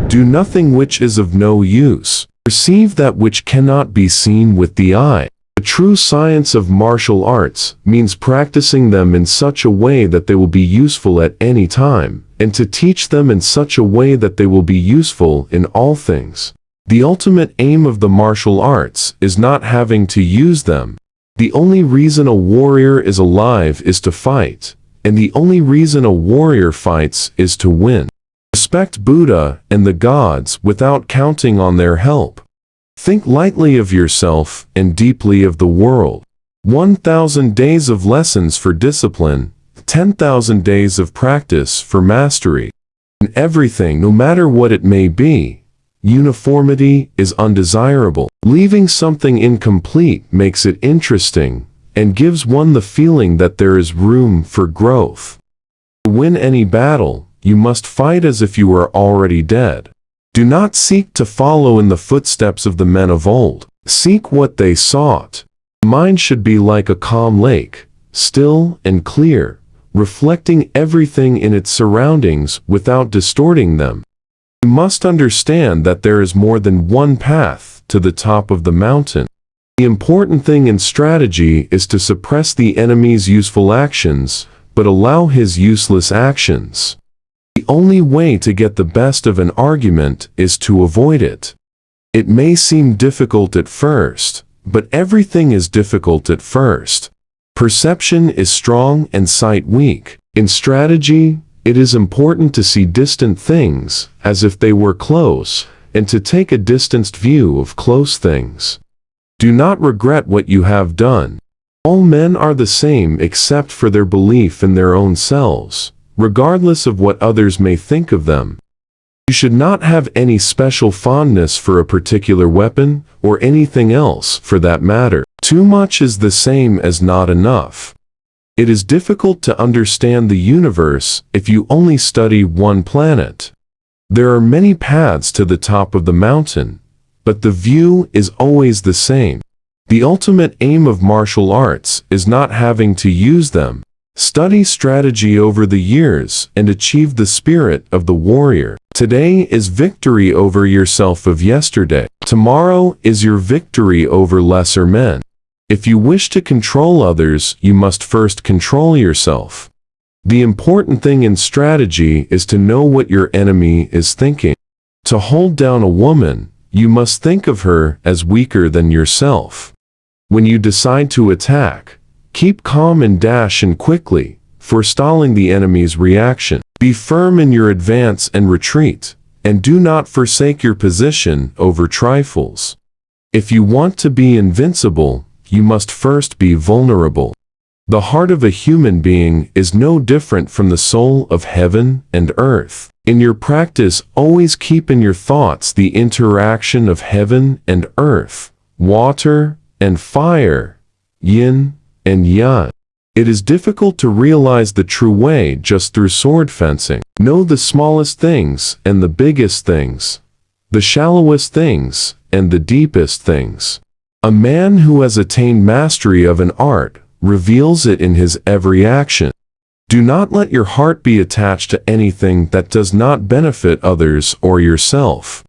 Do nothing which is of no use. Perceive that which cannot be seen with the eye. The true science of martial arts means practicing them in such a way that they will be useful at any time, and to teach them in such a way that they will be useful in all things. The ultimate aim of the martial arts is not having to use them. The only reason a warrior is alive is to fight, and the only reason a warrior fights is to win. Respect Buddha and the gods without counting on their help. Think lightly of yourself and deeply of the world. 1,000 days of lessons for discipline, 10,000 days of practice for mastery. In everything, no matter what it may be, uniformity is undesirable. Leaving something incomplete makes it interesting and gives one the feeling that there is room for growth. To win any battle, you must fight as if you were already dead. Do not seek to follow in the footsteps of the men of old. Seek what they sought. The mind should be like a calm lake, still and clear, reflecting everything in its surroundings without distorting them. You must understand that there is more than one path to the top of the mountain. The important thing in strategy is to suppress the enemy's useful actions, but allow his useless actions. The only way to get the best of an argument is to avoid it. It may seem difficult at first, but everything is difficult at first. Perception is strong and sight weak. In strategy, it is important to see distant things as if they were close, and to take a distanced view of close things. Do not regret what you have done. All men are the same except for their belief in their own selves, regardless of what others may think of them. You should not have any special fondness for a particular weapon, or anything else for that matter. Too much is the same as not enough. It is difficult to understand the universe if you only study one planet. There are many paths to the top of the mountain, but the view is always the same. The ultimate aim of martial arts is not having to use them. Study strategy over the years and achieve the spirit of the warrior. Today is victory over yourself of yesterday. Tomorrow is your victory over lesser men. If you wish to control others, you must first control yourself. The important thing in strategy is to know what your enemy is thinking. To hold down a woman, you must think of her as weaker than yourself. When you decide to attack, keep calm and dash in quickly, forestalling the enemy's reaction. Be firm in your advance and retreat, and do not forsake your position over trifles. If you want to be invincible, you must first be vulnerable. The heart of a human being is no different from the soul of heaven and earth. In your practice, always keep in your thoughts the interaction of heaven and earth, water and fire, yin and yang. It is difficult to realize the true way just through sword fencing. Know the smallest things and the biggest things, the shallowest things and the deepest things. A man who has attained mastery of an art reveals it in his every action. Do not let your heart be attached to anything that does not benefit others or yourself.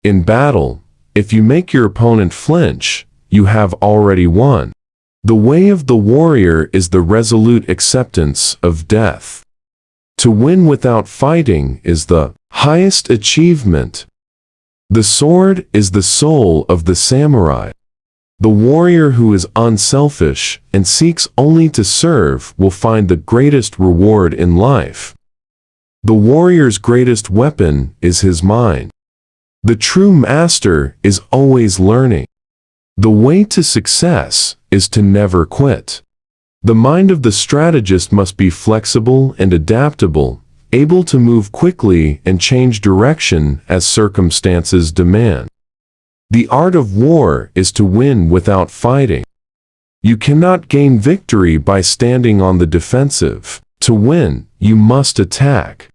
In battle, if you make your opponent flinch, you have already won. The way of the warrior is the resolute acceptance of death. To win without fighting is the highest achievement. The sword is the soul of the samurai. The warrior who is unselfish and seeks only to serve will find the greatest reward in life. The warrior's greatest weapon is his mind. The true master is always learning. The way to success is to never quit. The mind of the strategist must be flexible and adaptable, able to move quickly and change direction as circumstances demand. The art of war is to win without fighting. You cannot gain victory by standing on the defensive. To win, you must attack.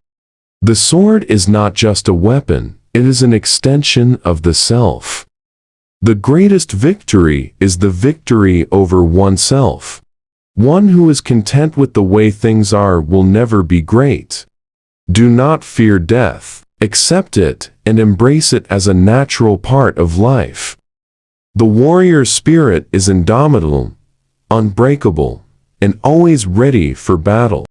The sword is not just a weapon, it is an extension of the self. The greatest victory is the victory over oneself. One who is content with the way things are will never be great. Do not fear death. Accept it and embrace it as a natural part of life. The warrior's spirit is indomitable, unbreakable, and always ready for battle.